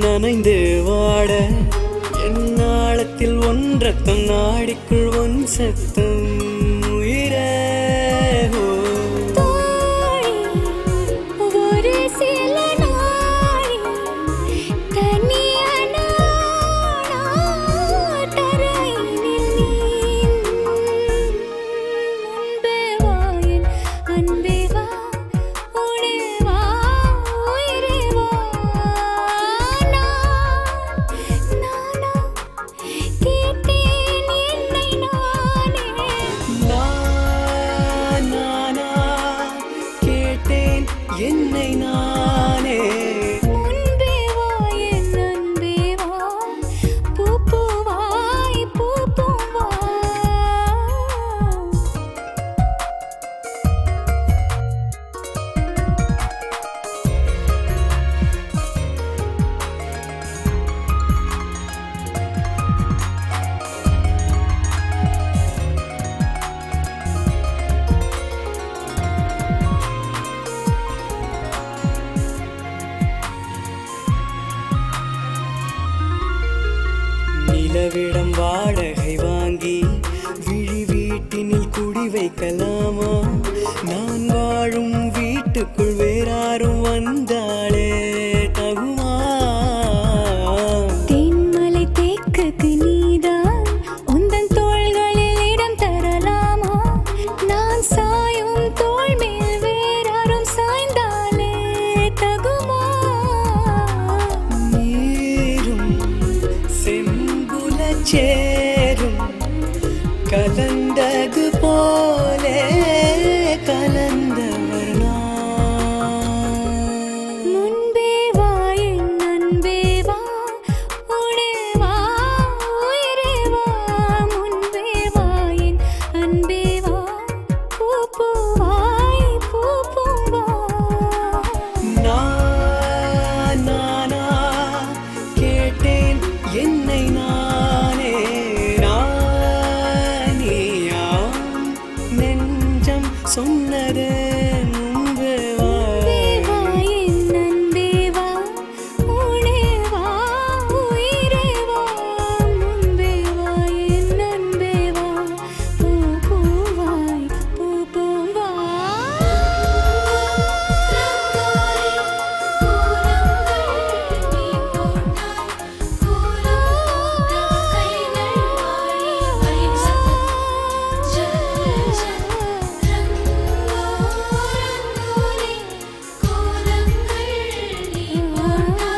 நனைந்து வாட என்னாளத்தில் ஒன்றத்தம் நாடிக்குள் ஒன் சத்தம் உயிரே என்னை நானே முன்பே வா என் அன்பே வா பூ பூவாய் பூ பூவா நிலவிடம் வாடகை வாங்கி விழி வீட்டினில் குடி வைக்கலாமா நான் வாழும் வீட்டுக்குள் வேறாரும் வந்தாளே தகுமா தென்மலை தேக்குக்கு நீதான் உந்தன் தோள்களில் இடம் தரலாமா நான் சாயும் தோள் மேல் வேறாரும் சாய்ந்தாலே தகுமா நீரும் சேரும் கலந்தது போலே கலந்தவர் முன்பே வா என் அன்பே வா உடே வா உயிரே வா முன்பே வா என் அன்பே வா பூ பூவாய் பூ பூவா நானா கேட்டேன் என்னை நானே நானியா நெஞ்சம் சொன்னது முன்பே வா என் அன்பே வா உடே வா உயிரே வா முன்பே வா என் அன்பே வா பூ பூவாய் பூ பூவா Oh